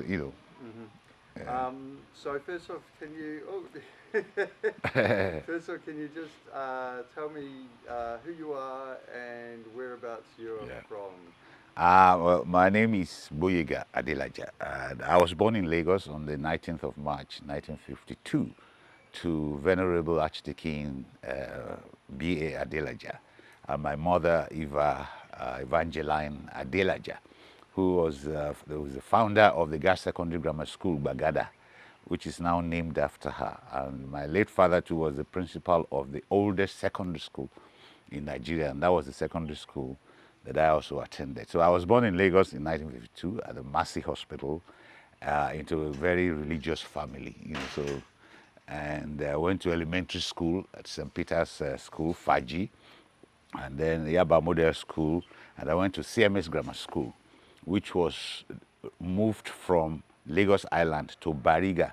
you know. So first off, can you? Oh, first off, can you just tell me who you are and whereabouts you're Yeah. from? Well, my name is Gboyega and I was born in Lagos on the 19th of March, 1952, to Venerable Archdeacon B.A. Adelaja, and my mother, Evangeline Adelaja, who was the founder of the Girls Secondary Grammar School, Bagada, which is now named after her. And my late father, too, was the principal of the oldest secondary school in Nigeria, and that was the secondary school that I also attended. So I was born in Lagos in 1952 at the Mercy Hospital into a very religious family, so and I went to elementary school at St. Peter's School, Faji, and then Yaba Model School, and I went to CMS Grammar School, which was moved from Lagos Island to Bariga.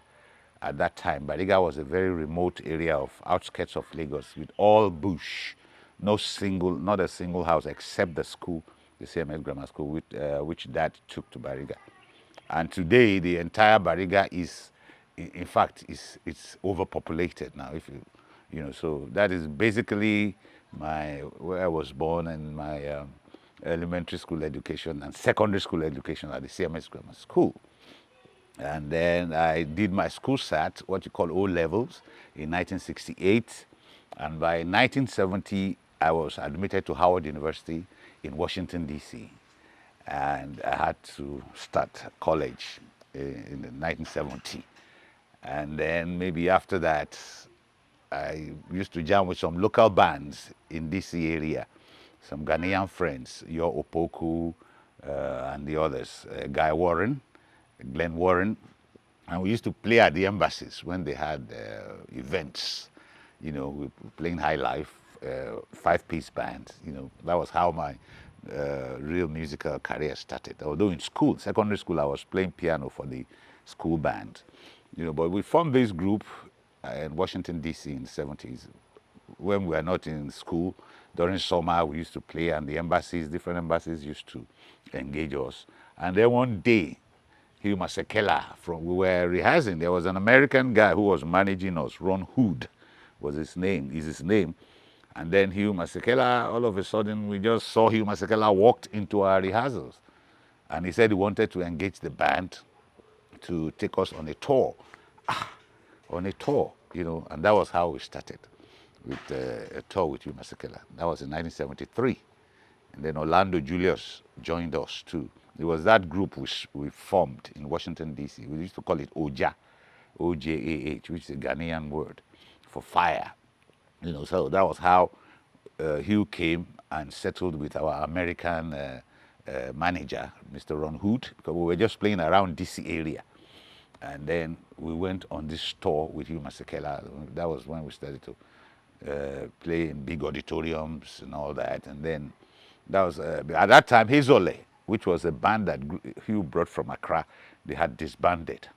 At that time, Bariga was a very remote area of outskirts of Lagos with all bush, not a single house except the school, the CMS Grammar School, which Dad took to Bariga. And today, the entire Bariga is, in fact, it's overpopulated now. So that is basically my where I was born and my elementary school education and secondary school education at the CMS Grammar School. And then I did my school SAT, what you call O levels, in 1968. And by 1970, I was admitted to Howard University in Washington, D.C. And I had to start college in 1970. And then maybe after that, I used to jam with some local bands in DC area, some Ghanaian friends, Yo Opoku and the others, Guy Warren, Glenn Warren, and we used to play at the embassies when they had events. We were playing high life, five-piece band. That was how my real musical career started. Although in school, secondary school, I was playing piano for the school band. But we formed this group in Washington D.C. in the 70s when we were not in school. During summer, we used to play, and the embassies, different embassies, used to engage us. And then one day, Hugh Masekela, we were rehearsing. There was an American guy who was managing us. Ron Hood was his name. Is his name. And then Hugh Masekela, all of a sudden, we just saw Hugh Masekela walked into our rehearsals, and he said he wanted to engage the band to take us on a tour. On a tour, and that was how we started with a tour with Hugh Masekela. That was in 1973. And then Orlando Julius joined us too. It was that group which we formed in Washington, D.C. We used to call it OJA, OJAH, which is a Ghanaian word for fire. So that was how Hugh came and settled with our American manager, Mr. Ron Hood, because we were just playing around DC area. And then we went on this tour with Hugh Masekela. That was when we started to play in big auditoriums and all that. And then that was at that time Hazole, which was a band that Hugh brought from Accra. They had disbanded,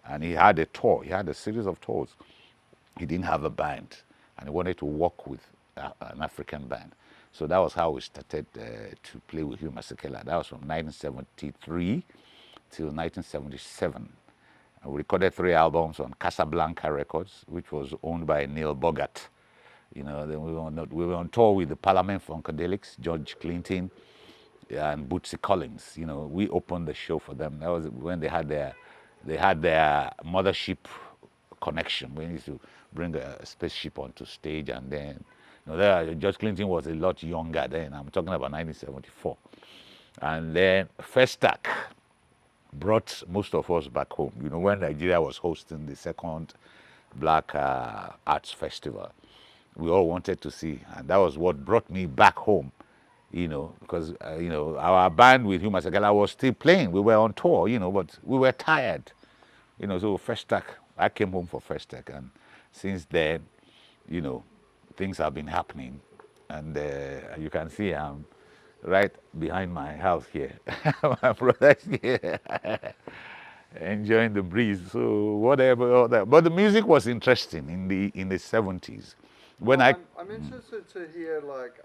and he had a tour. He had a series of tours. He didn't have a band, and he wanted to work with an African band. So that was how we started to play with Hugh Masekela. That was from 1973 till 1977. And we recorded 3 albums on Casablanca Records, which was owned by Neil Bogart. Then we were on tour with the Parliament Funkadelics, George Clinton, and Bootsy Collins. We opened the show for them. That was when they had their mothership connection. We used to bring a spaceship onto stage, and then George Clinton was a lot younger then. I'm talking about 1974, and then Festac brought most of us back home. When Nigeria was hosting the second Black Arts Festival, we all wanted to see, and that was what brought me back home. Because our band with Hugh Masekela was still playing. We were on tour, but we were tired. So Festac, I came home for Festac, and since then, you know, things have been happening, and you can see I'm right behind my house here. My brother's here. Enjoying the breeze. So whatever, all that. But the music was interesting in the 70s. When Well, I I'm interested to hear like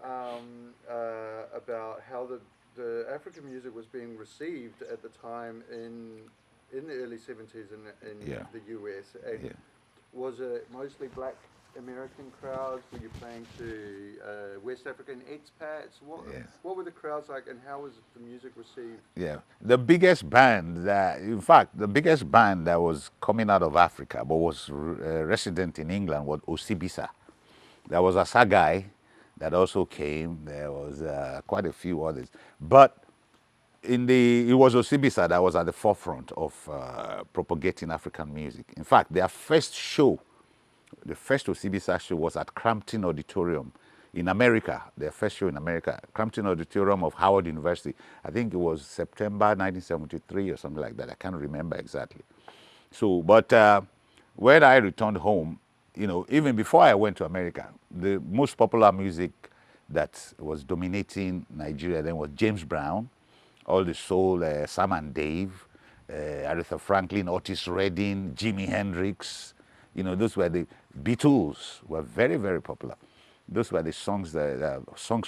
about how the African music was being received at the time in in the early 70s in Yeah, the US, and yeah, was it mostly black American crowds? Were you playing to West African expats? yes. What were the crowds like, and how was the music received? Yeah, the biggest band that, in fact, the biggest band that was coming out of Africa but was resident in England was Osibisa. There was a Sagai that also came. There was quite a few others, but it was Osibisa that was at the forefront of propagating African music. In fact, their first show, the first Osibisa show, was at Crampton Auditorium in America. Their first show in America, Crampton Auditorium of Howard University. I think it was September 1973 or something like that. I can't remember exactly. So, but when I returned home, even before I went to America, the most popular music that was dominating Nigeria then was James Brown, all the soul, Sam and Dave, Aretha Franklin, Otis Redding, Jimi Hendrix. Those were the Beatles were very, very popular. Those were the songs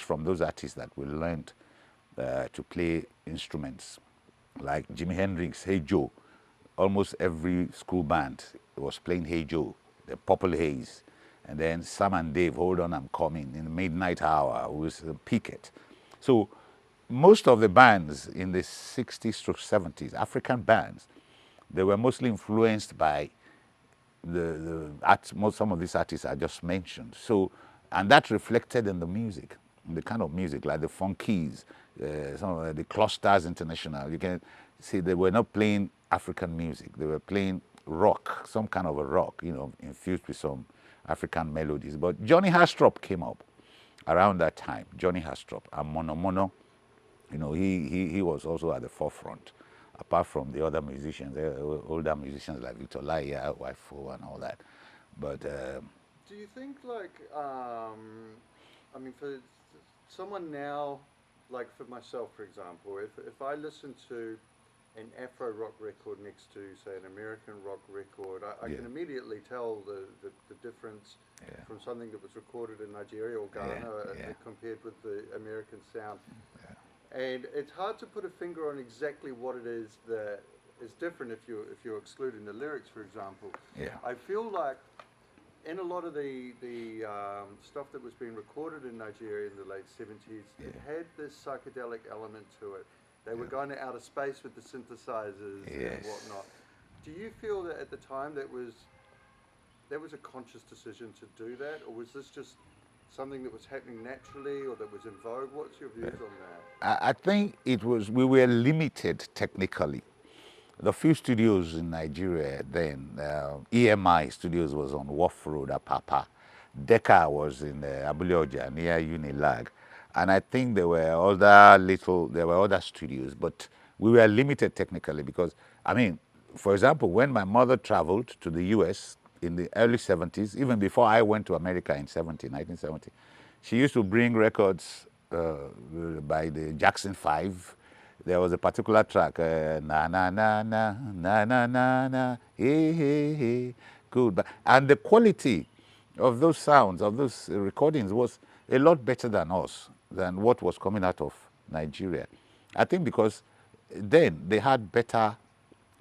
from those artists that we learned to play instruments, like Jimi Hendrix, Hey Joe. Almost every school band was playing Hey Joe, the Purple Haze, and then Sam and Dave, Hold On, I'm Coming, in the midnight hour with Picket. So most of the bands in the 60s to 70s, African bands, they were mostly influenced by some of these artists I just mentioned. So, and that reflected in the music, in the kind of music, like the Funkies, some of the Clusters International. You can see they were not playing African music; they were playing rock, some kind of a rock, infused with some African melodies. But Johnny Hastrop came up around that time. Johnny Hastrop and Mono Mono, he was also at the forefront, apart from the other musicians, older musicians like Victor Laya, Wifo, and all that. But Do you think, like, I mean, for someone now, like for myself, for example, if I listen to an Afro rock record next to, say, an American rock record, I yeah, can immediately tell the difference yeah, from something that was recorded in Nigeria or Ghana yeah, yeah, compared with the American sound. yeah, And it's hard to put a finger on exactly what it is that is different if you're excluding the lyrics, for example. yeah, I feel like in a lot of the stuff that was being recorded in Nigeria in the late 70s, yeah, it had this psychedelic element to it. They were yeah. going to outer space with the synthesizers and Yes. whatnot. Do you feel that at the time that was a conscious decision to do that, or was this just something that was happening naturally or that was in vogue? What's your views on that? I think we were limited technically. The few studios in Nigeria then, EMI Studios was on Wharf Road, Apapa. Decca was in Abuleoja near Unilag. And I think there were other studios, but we were limited technically because, I mean, for example, when my mother traveled to the US in the early 70s, even before I went to America in 1970, she used to bring records by the Jackson 5. There was a particular track, na na na na na na na na, hey hey hey, good. And the quality of those sounds, of those recordings, was a lot better than us, than what was coming out of Nigeria. I think because then they had better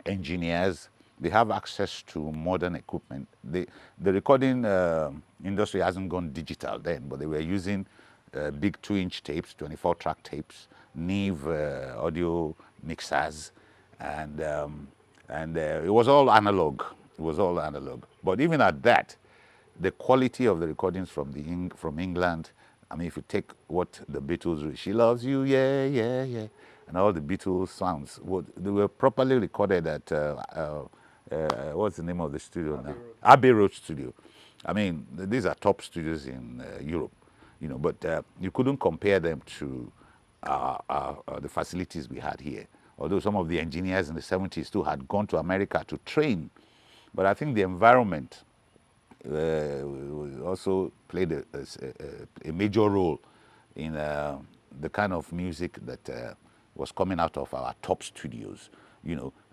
engineers, they have access to modern equipment. The recording industry hasn't gone digital then, but they were using big 2-inch tapes, 24-track tapes, Neve audio mixers, and it was all analog. It was all analog. But even at that, the quality of the recordings from England. I mean, if you take what the Beatles, "She Loves You," yeah, yeah, yeah, and all the Beatles sounds, they were properly recorded at what's the name of the studio Abbey now? Road. Abbey Road Studio. I mean, these are top studios in Europe, but you couldn't compare them to the facilities we had here. Although some of the engineers in the 70s too had gone to America to train, but I think the environment also played a major role in the kind of music that was coming out of our top studios.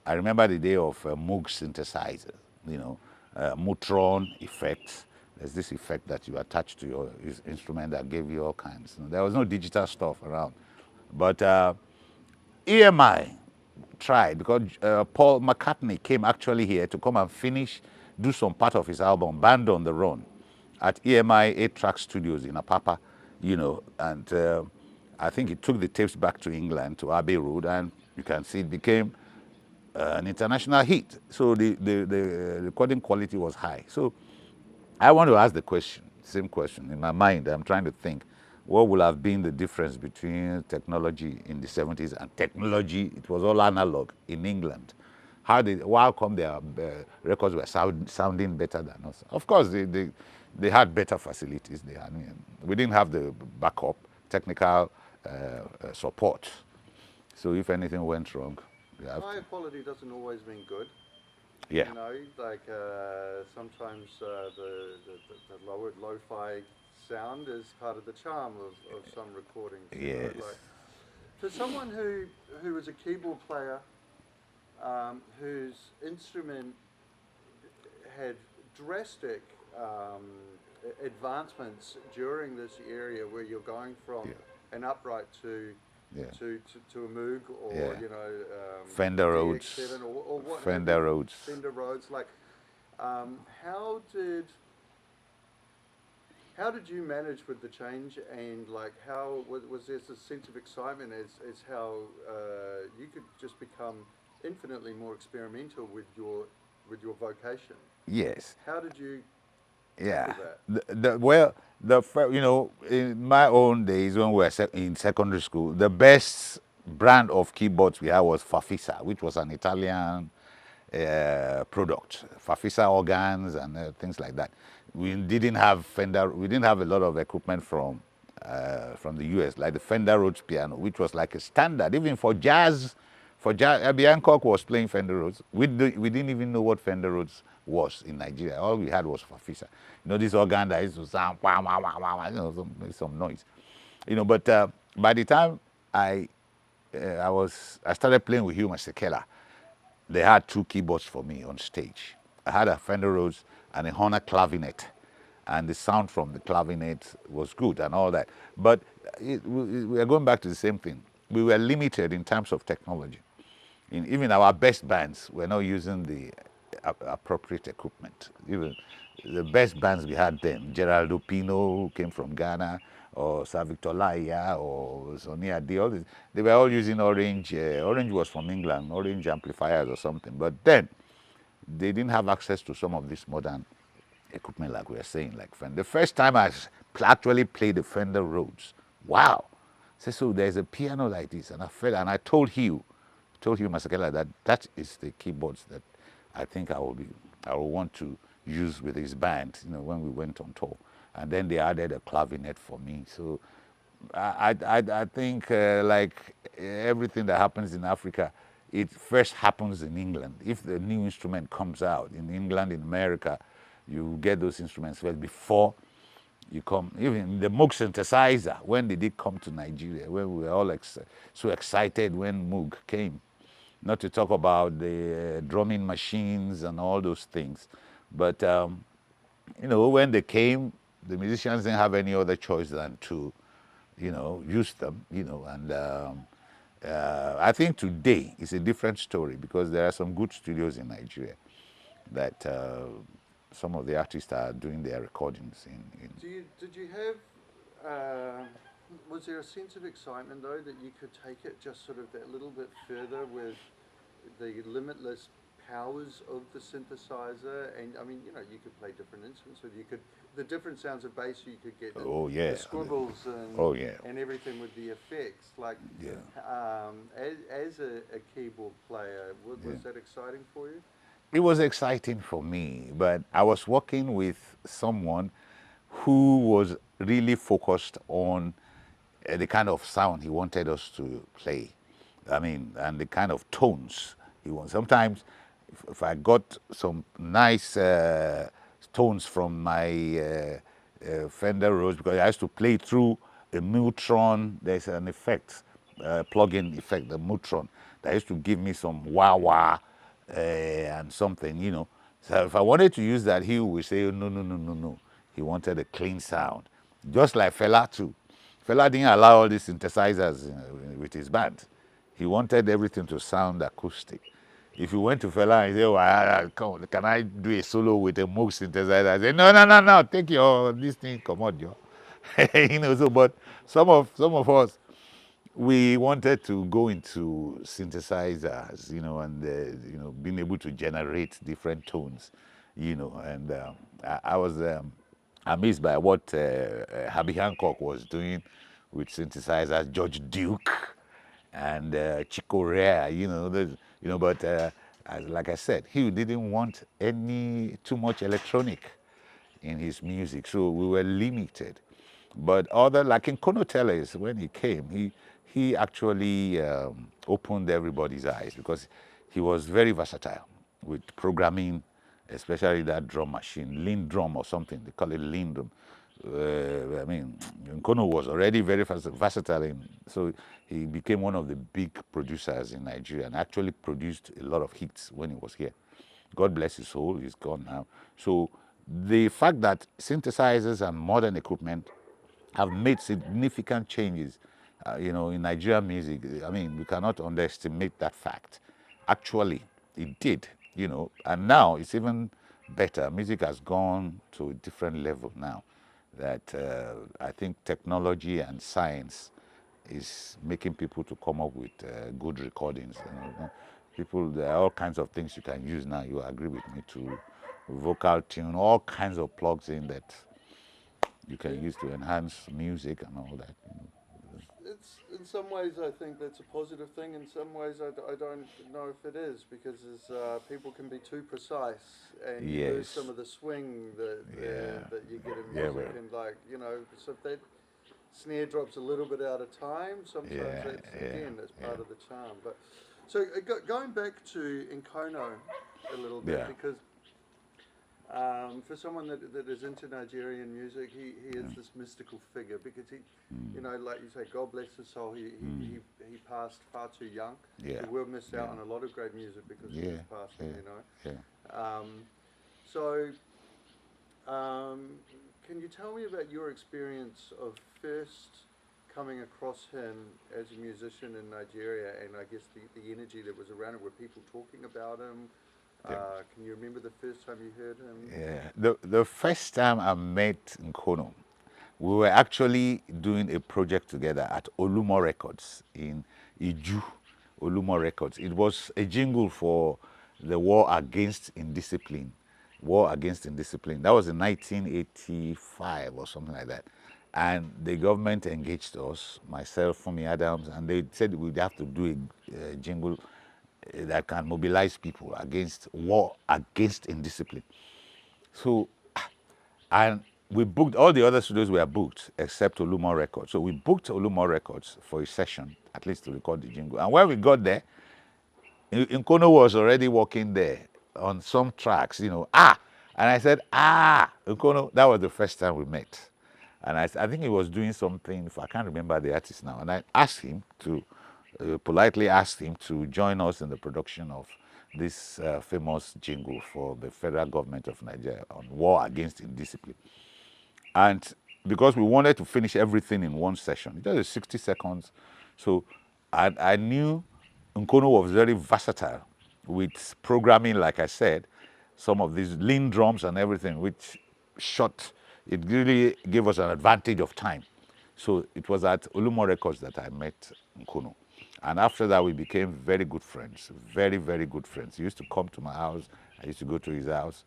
I remember the day of Moog synthesizers, Mutron effects. There's this effect that you attach to your instrument that gave you all kinds. There was no digital stuff around. But EMI tried because Paul McCartney came actually here to come and finish, do some part of his album, Band on the Run, at EMI 8-track studios in Apapa, and I think he took the tapes back to England, to Abbey Road, and you can see it became an international hit. So the recording quality was high. So I want to ask the question, same question in my mind. I'm trying to think, what would have been the difference between technology in the 70s and technology? It was all analog in England. How come their records were sounding better than us? Of course, they had better facilities. We didn't have the backup technical support. So if anything went wrong, you have to. Higher quality doesn't always mean good. Yeah. You know, like sometimes the lower lo-fi sound is part of the charm of some recordings. You know, Yes. like for someone who was a keyboard player, whose instrument had drastic advancements during this area where you're going from Yeah. an upright to Yeah. to a Moog or Yeah. you know Fender Rhodes. DX7 or what have Fender you. Rhodes. Fender Rhodes. Like, how did you manage with the change and like how was there a sense of excitement as how you could just become infinitely more experimental with your vocation? Yes. How did you Yeah. tackle that? Well, in my own days when we were in secondary school, the best brand of keyboards we had was Fafisa, which was an Italian product. Fafisa organs and things like that. We didn't have Fender. We didn't have a lot of equipment from the US, like the Fender Rhodes piano, which was like a standard, even for jazz. For jazz, Herbie Hancock was playing Fender Rhodes. We didn't even know what Fender Rhodes was in Nigeria. All we had was Fafisa. This organ that used to sound, wah, wah, wah, wah, some noise. But by the time I started playing with Hugh Masekela, they had two keyboards for me on stage. I had a Fender Rhodes and a Honor clavinet, and the sound from the clavinet was good and all that. But we are going back to the same thing. We were limited in terms of technology. Even our best bands were not using the appropriate equipment. Even the best bands we had then, Geraldo Pino, who came from Ghana, or Sir Victor Laia, or Sonny Ade, all this, they were all using Orange. Orange was from England, Orange amplifiers or something. But then they didn't have access to some of this modern equipment, like we were saying, like Fender. The first time I actually played the Fender Rhodes, wow! So there's a piano like this, and I told Hugh Masekela that is the keyboards that I think I will want to use with his band, when we went on tour. And then they added a clavinet for me. So I think like everything that happens in Africa, it first happens in England. If the new instrument comes out in England, in America, you get those instruments first before you come. Even the Moog synthesizer, when they did come to Nigeria, when we were all so excited when Moog came. Not to talk about the drumming machines and all those things. But, when they came, the musicians didn't have any other choice than to, use them, and I think today is a different story because there are some good studios in Nigeria that some of the artists are doing their recordings in. Did you have was there a sense of excitement though that you could take it just sort of that little bit further with the limitless powers of the synthesizer? And I mean, you could play different instruments, or you could the different sounds of bass you could get Oh yeah. the scribbles and Oh yeah. and everything with the effects. Like, Yeah. as a keyboard player, was that exciting for you? It was exciting for me, but I was working with someone who was really focused on the kind of sound he wanted us to play. I mean, and the kind of tones he wants. Sometimes, if I got some nice tones from my Fender Rhodes, because I used to play through a Mutron, there's an effect, plug-in effect, the Mutron, that used to give me some wah-wah and something. So if I wanted to use that, he would say, no, no, no, no, no. He wanted a clean sound. Just like Fela too. Fela didn't allow all these synthesizers with his band. He wanted everything to sound acoustic. If you went to Fela and say, "Oh, come on, can I do a solo with a Moog synthesizer?" I say, "No, no, no, no, take your this thing, come on, yo." So but some of us, we wanted to go into synthesizers, and being able to generate different tones, and I was amazed by what Herbie Hancock was doing with synthesizers, George Duke and Chico Rea, but like I said, he didn't want any too much electronic in his music, so we were limited. But other, like in Kono Teles, when he came, he actually opened everybody's eyes because he was very versatile with programming, especially that drum machine, lean drum or something. They call it lean drum. I mean, Nkono was already very versatile, so he became one of the big producers in Nigeria and actually produced a lot of hits when he was here. God bless his soul, he's gone now. So the fact that synthesizers and modern equipment have made significant changes, in Nigerian music. I mean, we cannot underestimate that fact. Actually, it did, and now it's even better. Music has gone to a different level now. That I think technology and science is making people to come up with good recordings. People, there are all kinds of things you can use now. You agree with me, to vocal tune, all kinds of plugs in that you Yeah. can use to enhance music and all that. It's in some ways I think that's a positive thing. In some ways I don't know if it is because people can be too precise and you lose some Yes. of the swing Yeah. that you get in Yeah. music and so if that snare drops a little bit out of time, sometimes Yeah. that's Yeah. again that's Yeah. part of the charm. But so going back to Nkono a little bit Yeah. because for someone that is into Nigerian music, he is this mystical figure because like you say, God bless his soul, he passed far too young. Yeah. We will miss Yeah. out on a lot of great music because of Yeah. his passing, Yeah. Yeah. Um, so, um, can you tell me about your experience of first coming across him as a musician in Nigeria and I guess the energy that was around it? Were people talking about him? Yeah. Can you remember the first time you heard him? Yeah. The first time I met Nkono, we were actually doing a project together at Olumo Records in Iju, Olumo Records. It was a jingle for the war against indiscipline. War against indiscipline. That was in 1985 or something like that. And the government engaged us, myself, Fumi Adams, and they said we'd have to do a jingle that can mobilize people against war against indiscipline. So, and we booked, all the other studios were booked except Olumo Records. So we booked Olumo Records for a session, at least to record the jingle. And when we got there, Nkono was already working there on some tracks, And I said, Nkono, that was the first time we met. And I think he was doing something, I can't remember the artist now. And I asked him to, politely asked him to join us in the production of this famous jingle for the federal government of Nigeria on war against indiscipline. And because we wanted to finish everything in one session, it was 60 seconds. So I knew Nkono was very versatile with programming, like I said, some of these lean drums and everything, which shot, it really gave us an advantage of time. So it was at Olumo Records that I met Nkono. And after that, we became very good friends, very, very good friends. He used to come to my house. I used to go to his house,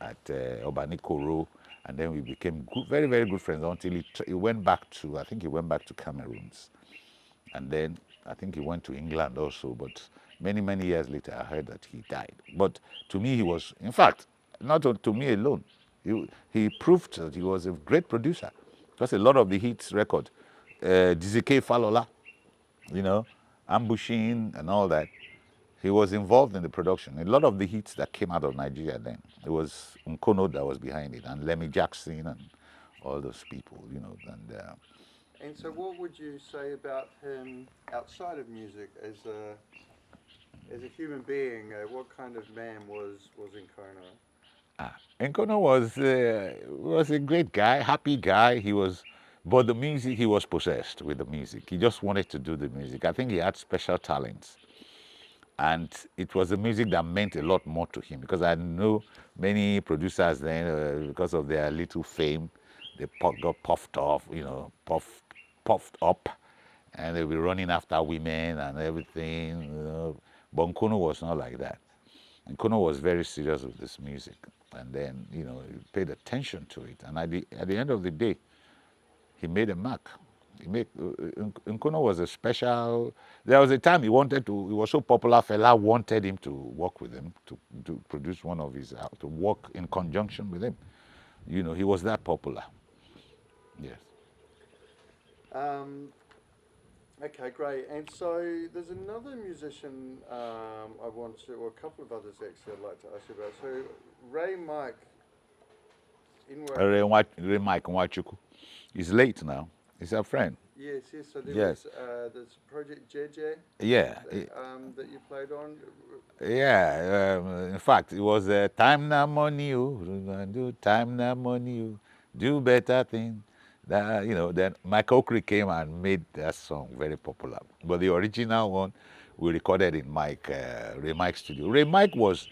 at Obaniko Row. And then we became good, very, very good friends until he went back to, I think he went back to Cameroons. And then I think he went to England also. But many, many years later, I heard that he died. But to me, he was, in fact, not to me alone. He proved that he was a great producer. Because a lot of the hits record, DZK Falola, you know, ambushing and all that. He was involved in the production. A lot of the hits that came out of Nigeria then, it was Nkono that was behind it, and Lemmy Jackson and all those people, And And so, what would you say about him outside of music as a human being? What kind of man was Nkono? Nkono was a great guy, happy guy. He was But the music, he was possessed with the music. He just wanted to do the music. I think he had special talents. And it was the music that meant a lot more to him because I know many producers then, because of their little fame, they got puffed off, puffed up, and they'll be running after women and everything. But Nkono was not like that. Nkono was very serious with this music, and then he paid attention to it. And at the end of the day, he made a mark. Nkono was a special. There was a time he wanted to. He was so popular. Fela wanted him to work with him to produce one of his to work in conjunction with him. He was that popular. Yes. Um, okay, great. And so there's another musician I want to, or a couple of others actually I'd like to ask you about. So Ray Mike Inwa. Ray Mike Nwachukwu. He's late now. He's a friend. Yes, yes. So there Yes. was this Project JJ Yeah. that you played on. Yeah, in fact, it was time na money, do time na money, do better thing. Then Michael Creek came and made that song very popular. But the original one, we recorded in Ray Mike's studio. Ray Mike was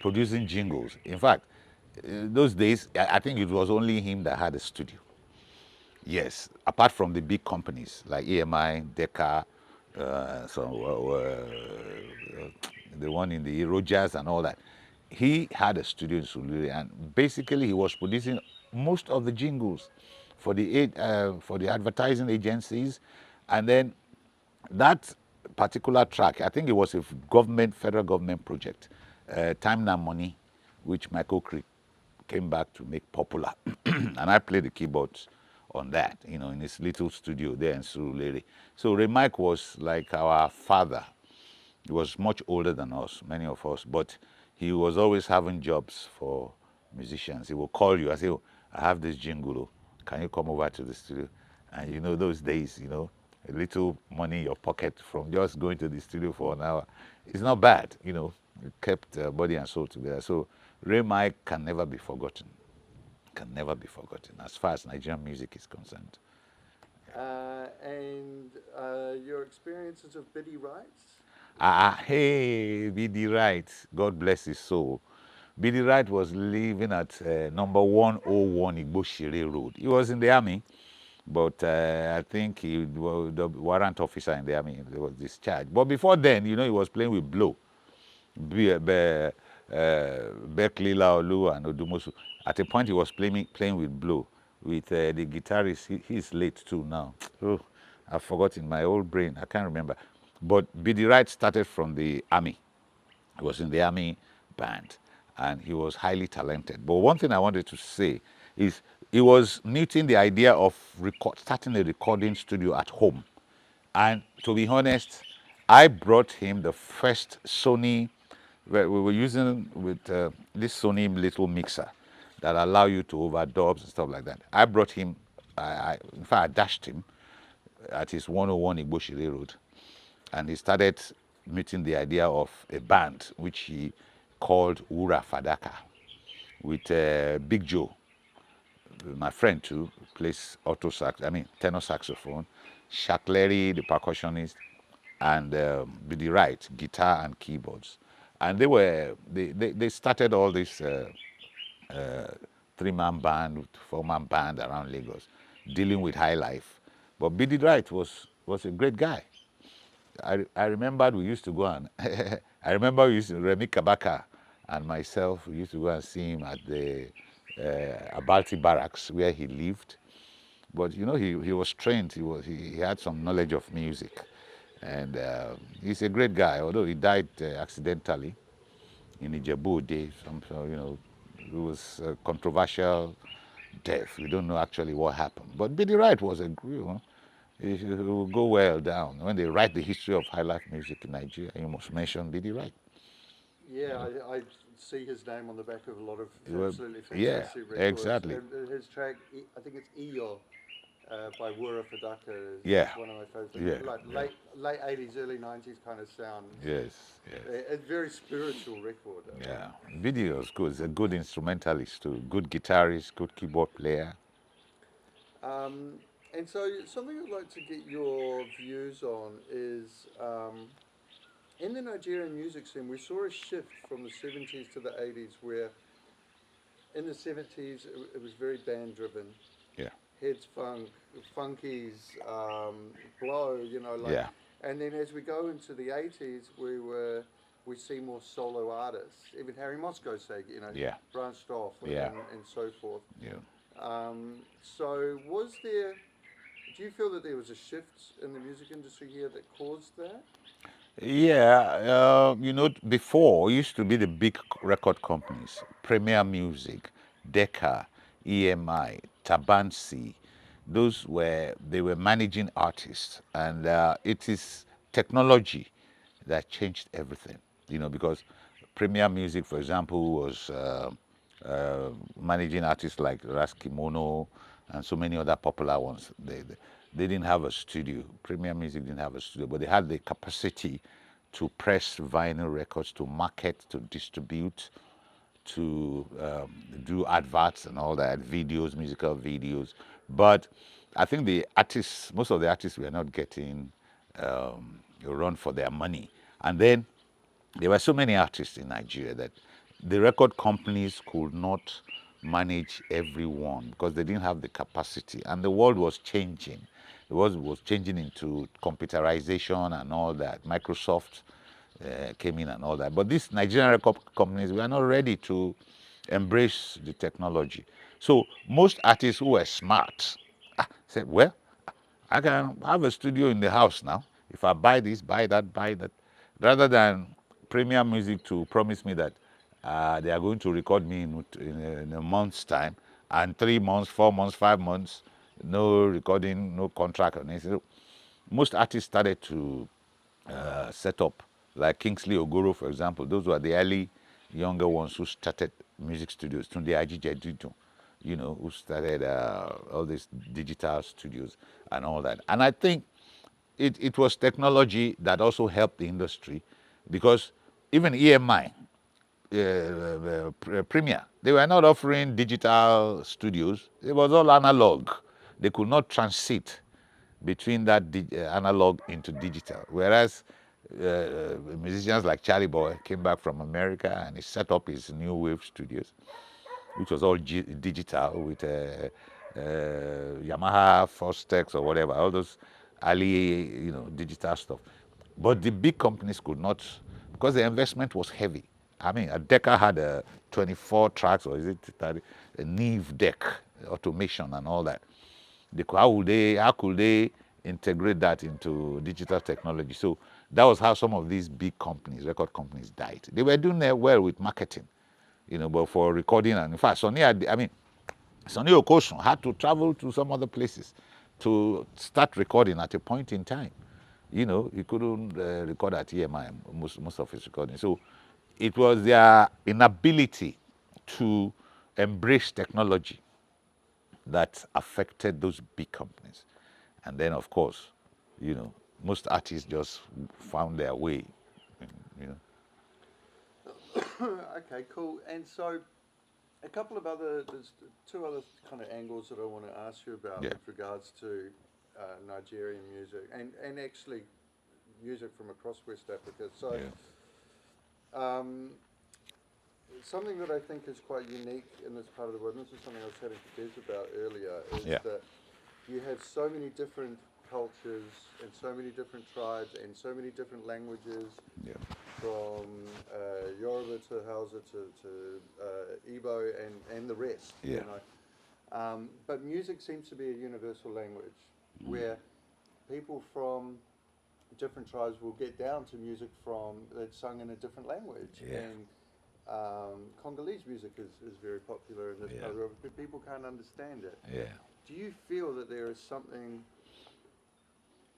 producing jingles. In fact, those days, I think it was only him that had a studio. Yes, apart from the big companies like EMI, Decca, the one in the Rogers and all that. He had a studio in Suluri, and basically he was producing most of the jingles for the advertising agencies, and then that particular track, I think it was a federal government project, Time Now Money, which Michael Creek came back to make popular. And I played the keyboards on that, in his little studio there in Surulere. So Ray Mike was like our father. He was much older than us, many of us, but he was always having jobs for musicians. He will call you and say, "Oh, I have this jingle. Oh, can you come over to the studio?" And those days, a little money in your pocket from just going to the studio for an hour, it's not bad. It kept body and soul together. So Ray Mike can never be forgotten. Can never be forgotten as far as Nigerian music is concerned. And your experiences of Biddy Rights? Hey, B.D. Wright, God bless his soul. B.D. Wright was living at number 101 Igboshire Road. He was in the army, but I think he was the warrant officer in the army. He was discharged. But before then, he was playing with Blow, Berkeley Laolu and Odumosu. At a point, he was playing with Blow, with the guitarist. He's late too now. Oh, I've forgotten my old brain. I can't remember. But B.D. Wright started from the army. He was in the army band, and he was highly talented. But one thing I wanted to say is he was meeting the idea of starting a recording studio at home. And to be honest, I brought him the first Sony. We were using with this Sony little mixer that allow you to overdubs and stuff like that. I brought him. In fact, I dashed him at his 101 Igboshire Road, and he started meeting the idea of a band which he called Ura Fadaka with Big Joe, my friend too, plays tenor saxophone, Shaq Larry, the percussionist, and Billy Wright, guitar and keyboards. And they started all this three-man band, four-man band around Lagos, dealing with high life. But Billy Wright was a great guy. I remembered we used to go and I remember we used to Remy Kabaka and myself, we used to go and see him at the Abalti barracks where he lived. But he was trained. He had some knowledge of music, and he's a great guy. Although he died accidentally in Ijebu Ode, it was a controversial death. We don't know actually what happened. But Billy Wright was it will go well down. When they write the history of high life music in Nigeria, you must mention Billy Wright. Yeah, I see his name on the back of a lot of Well, absolutely yeah, fantastic records. exactly. And his track, I think it's Iyo by Wura Fadaka, is Yeah, one of my favorites. yeah, Like yeah. late 80s, early 90s kind of sound. Yes, yes. A very spiritual record. Yeah, video is good. He's a good instrumentalist too. Good guitarist, good keyboard player. Um, And so something I'd like to get your views on is in the Nigerian music scene, we saw a shift from the 70s to the 80s where in the 70s it was very band driven. Yeah. Heads funk, funkies, blow, Yeah. and then as we go into the 80s, we see more solo artists. Even Harry Moscow say, Yeah. branched off Yeah. and so forth. Yeah. So was there? Do you feel that there was a shift in the music industry here that caused that? Yeah, before it used to be the big record companies, Premier Music, Decca, EMI, Tabansi. They were managing artists, and it is technology that changed everything. Because Premier Music, for example, was managing artists like Ras Kimono and so many other popular ones. They didn't have a studio. Premier Music didn't have a studio, but they had the capacity to press vinyl records, to market, to distribute, to do adverts and all that, videos, musical videos. But I think most of the artists were not getting a run for their money. And then there were so many artists in Nigeria that the record companies could not manage everyone because they didn't have the capacity. And the world was changing. The world was changing into computerization and all that. Microsoft came in and all that. But these Nigerian record companies were not ready to embrace the technology. So most artists who were smart said, well, I can have a studio in the house now. If I buy this, buy that, buy that, rather than Premium Music to promise me that they are going to record me in a month's time, and 3 months, 4 months, 5 months, no recording, no contract, or anything. So most artists started to set up, like Kingsley Ogoro, for example. Those were the early younger ones who started music studios. Tunde Ajije, who started all these digital studios and all that. And I think it was technology that also helped the industry because even EMI, Premier, they were not offering digital studios. It was all analog. They could not transit between that analog into digital. Whereas musicians like Charlie Boy came back from America and he set up his new wave studios, which was all digital with Yamaha Fostex or whatever, all those early, digital stuff. But the big companies could not, because the investment was heavy. I mean, a Decca had a 24 tracks, or is it 30, a Neve deck, automation and all that. How could they integrate that into digital technology? So that was how some of these big companies, record companies, died. They were doing well with marketing, but for recording, and in fact, Sonny Okosun had to travel to some other places to start recording at a point in time. He couldn't record at EMI, most of his recording. So it was their inability to embrace technology that affected those big companies. And then, of course, you know, most artists just found their way, you know. Okay, cool. And so a couple of there's two other kind of angles that I want to ask you about Yeah, with regards to Nigerian music and actually music from across West Africa. So yeah, um, something that I think is quite unique in this part of the world, and this is something I was chatting to Des about earlier, is yeah, that you have so many different cultures and so many different tribes and so many different languages yeah, from Yoruba to Hausa to Igbo and the rest, yeah, But music seems to be a universal language where people from different tribes will get down to music from that's sung in a different language. yeah, And Congolese music is very popular in this yeah, part of the world, but people can't understand it. yeah. Do you feel that there is something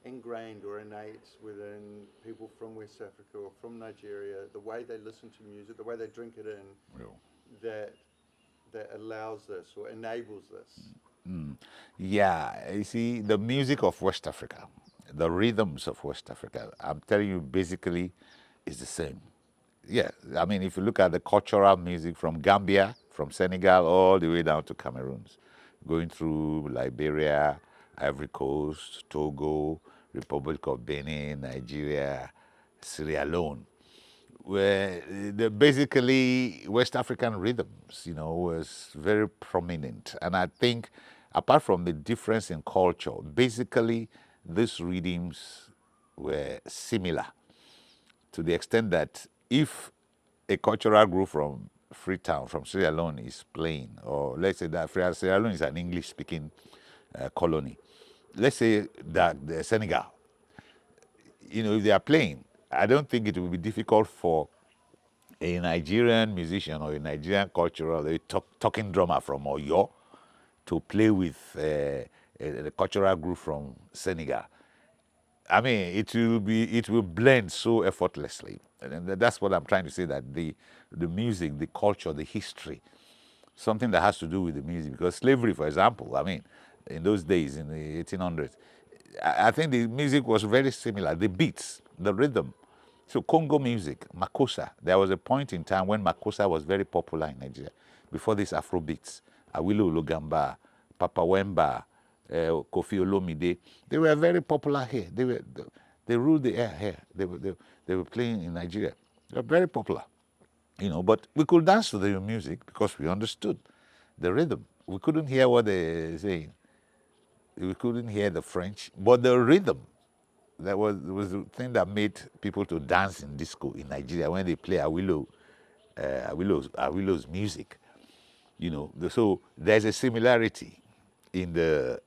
ingrained or innate within people from West Africa or from Nigeria, the way they listen to music, the way they drink it in, Real. that that allows this or enables this? Yeah, you see, the music of West Africa, the rhythms of West Africa, I'm telling you, basically, is the same. Yeah, I mean, if you look at the cultural music from Gambia, from Senegal, all the way down to Cameroon, going through Liberia, Ivory Coast, Togo, Republic of Benin, Nigeria, Sierra Leone, where the basically West African rhythms, was very prominent. And I think, apart from the difference in culture, basically these rhythms were similar to the extent that if a cultural group from Freetown, from Sierra Leone, is playing, or let's say that Sierra Leone is an English-speaking colony, let's say that the Senegal, if they are playing, I don't think it will be difficult for a Nigerian musician or a Nigerian cultural talking drummer from Oyo to play with a cultural group from Senegal. I mean, it will blend so effortlessly, and that's what I'm trying to say. That the music, the culture, the history, something that has to do with the music. Because slavery, for example, I mean, in those days in the 1800s, I think the music was very similar. The beats, the rhythm. So Congo music, Makossa. There was a point in time when Makossa was very popular in Nigeria. Before these Afro beats, Awilo Ologamba, Papa Wemba, Kofi Olomide, they were very popular here. They ruled the air here. They were playing in Nigeria. They were very popular. But we could dance to the music because we understood the rhythm. We couldn't hear what they're saying. We couldn't hear the French, but the rhythm, was the thing that made people to dance in disco in Nigeria when they play Awilo's music. So there's a similarity in the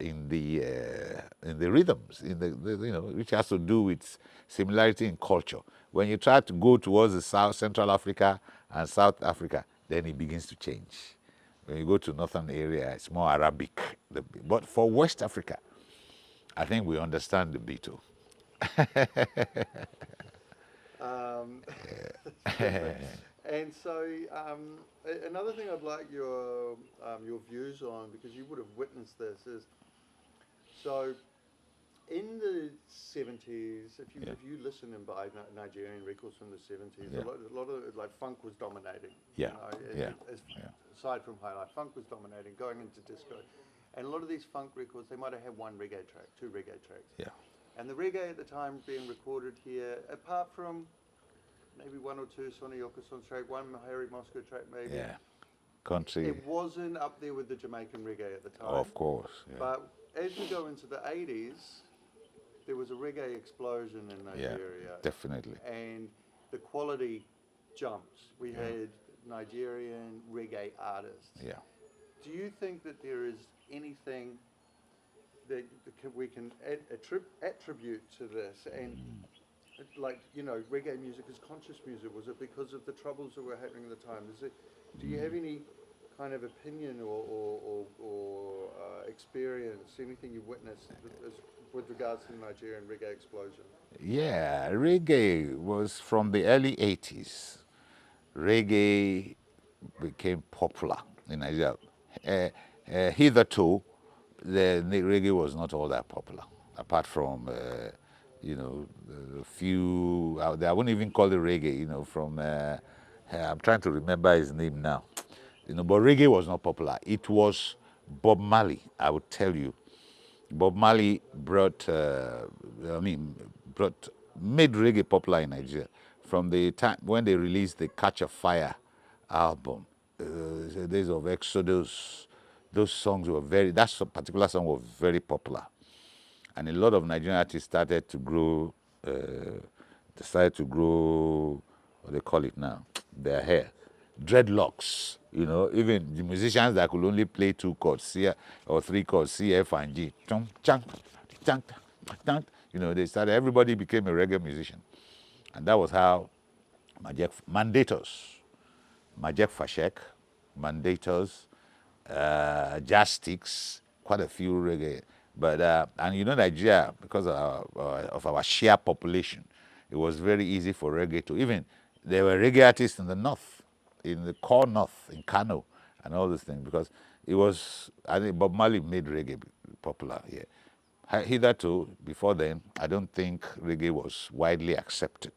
rhythms, which has to do with similarity in culture. When you try to go towards the South Central Africa and South Africa, then it begins to change. When you go to northern area, it's more Arabic. But for West Africa, I think we understand the Beatles. That's perfect. And so, another thing I'd like your views on, because you would have witnessed this, is so in the 70s, Yeah, if you listen and buy Nigerian records from the 70s, yeah, a lot of like funk was dominating. yeah, yeah, yeah, Aside from highlife, funk was dominating, going into disco, and a lot of these funk records they might have had one reggae track, two reggae tracks, yeah, and the reggae at the time being recorded here, apart from maybe one or two Sonny Yokoson track, one Harry Moscow track maybe, yeah. Country, it wasn't up there with the Jamaican reggae at the time. of course. Yeah, But as we go into the 80s, there was a reggae explosion in yeah, Nigeria, definitely. and the quality jumped. We Yeah, had Nigerian reggae artists. yeah. Do you think that there is anything that we can attribute to this? And like reggae music is conscious music. Was it because of the troubles that were happening at the time? Do you have any kind of opinion or experience, anything you've witnessed with regards to the Nigerian reggae explosion? Yeah, reggae was from the early 80s. Reggae became popular in Nigeria. Hitherto, the reggae was not all that popular, apart from, the few out there. I wouldn't even call it reggae, from, I'm trying to remember his name now. But reggae was not popular. It was Bob Marley, I would tell you. Bob Marley brought, made reggae popular in Nigeria from the time when they released the Catch a Fire album, the Days of Exodus. Those songs were that particular song was very popular. And a lot of Nigerian artists uh, started to grow, what they call it now, their hair, dreadlocks. Even the musicians that could only play two chords, or three chords, C, F, and G. Chunk, chunk, chunk, chunk. They started. Everybody became a reggae musician, and that was how Mandators, Majek Fashek, Mandators, jazz sticks, quite a few reggae. But and Nigeria, because of our sheer population, it was very easy for reggae to even. There were reggae artists in the north, in the core north, in Kano, and all these things because it was. I think Bob Marley made reggae popular here. Hitherto, before then, I don't think reggae was widely accepted.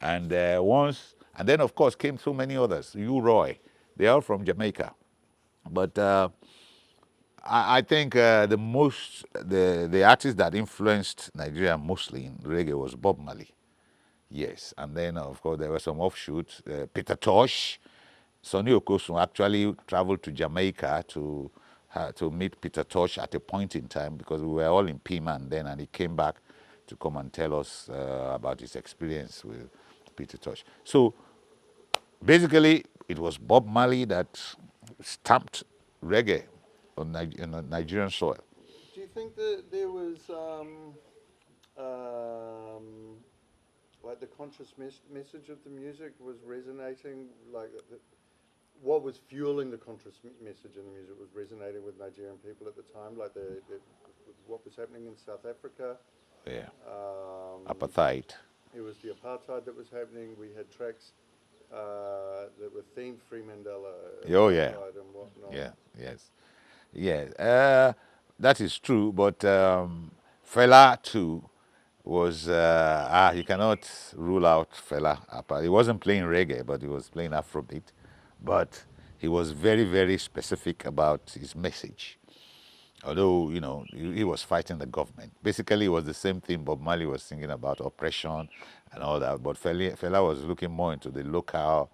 And then of course came so many others. You Roy, they're all from Jamaica. But I think the artist that influenced Nigeria mostly in reggae was Bob Marley. Yes, and then of course there were some offshoots. Peter Tosh, Sonny Okosun actually traveled to Jamaica to meet Peter Tosh at a point in time because we were all in P-Man then, and he came back to come and tell us about his experience with Peter Tosh. So basically, it was Bob Marley that stamped reggae on Nigerian soil. Do you think that there was um, like the conscious message of the music was resonating, like what was fueling the conscious message in the music was resonating with Nigerian people at the time, like what was happening in South Africa. Yeah, Um, apartheid. it was the apartheid that was happening. We had tracks that were themed Free Mandela, Oh yeah, apartheid, and whatnot. yeah, yes, yeah. That is true, but Fela too was you cannot rule out Fela apart. He wasn't playing reggae, but he was playing Afrobeat, but he was very very specific about his message. Although he was fighting the government. Basically, it was the same thing Bob Marley was singing about oppression and all that. But Fela was looking more into the local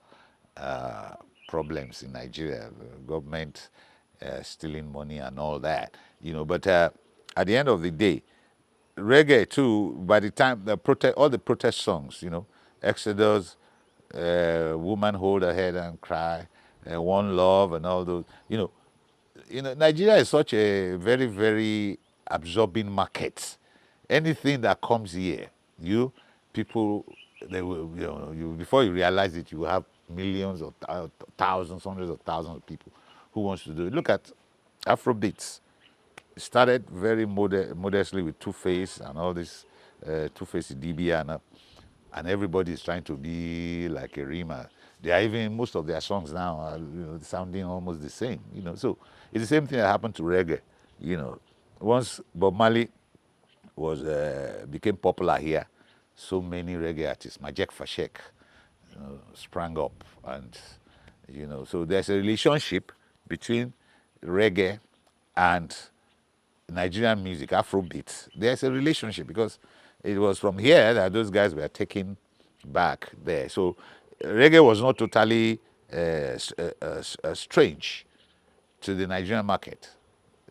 uh, problems in Nigeria, the government stealing money and all that. But at the end of the day, reggae too. By the time all the protest songs, Exodus, Woman Hold Her Head and Cry, One Love, and all those, Nigeria is such a very, very absorbing market. Anything that comes here, you people, they will, before you realize it, you will have millions or thousands, hundreds of thousands of people who wants to do it. Look at Afrobeats. It started very modestly with Two Face and all this Two Face DB and everybody is trying to be like a Rima. They are even most of their songs now are sounding almost the same. So it's the same thing that happened to reggae. You know, once Bob Marley was became popular here, so many reggae artists, Majek Fashek, sprang up, and so there's a relationship between reggae and Nigerian music, Afrobeat. There's a relationship because it was from here that those guys were taken back there. So reggae was not totally strange to the Nigerian market.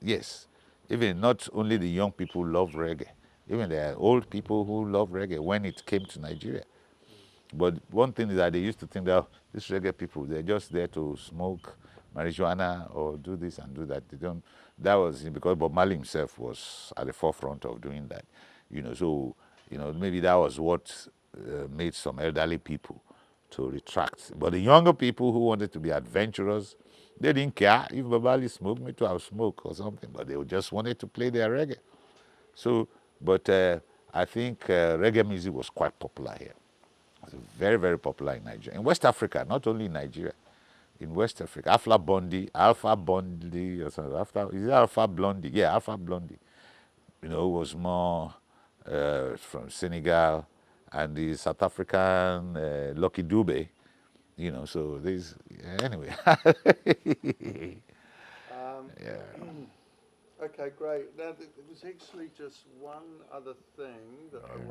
Yes, even not only the young people love reggae, even there are old people who love reggae when it came to Nigeria. Mm. But one thing is that they used to think that these reggae people, they're just there to smoke marijuana or do this and do that. They don't. That was because Bob Marley himself was at the forefront of doing that. So maybe that was what made some elderly people to retract. But the younger people who wanted to be adventurous, they didn't care if Bob Marley smoked. Me too, I'll smoke or something. But they just wanted to play their reggae. So, but I think reggae music was quite popular here. It's very, very popular in Nigeria. In West Africa, not only in Nigeria, in West Africa. Alpha Blondie, or something. Is it Alpha Blondie? Yeah, Alpha Blondie. Was more from Senegal, and the South African Lucky Dube. So there's anyway. Um, okay, great. Now, there was actually just one other thing that I Yeah. wanted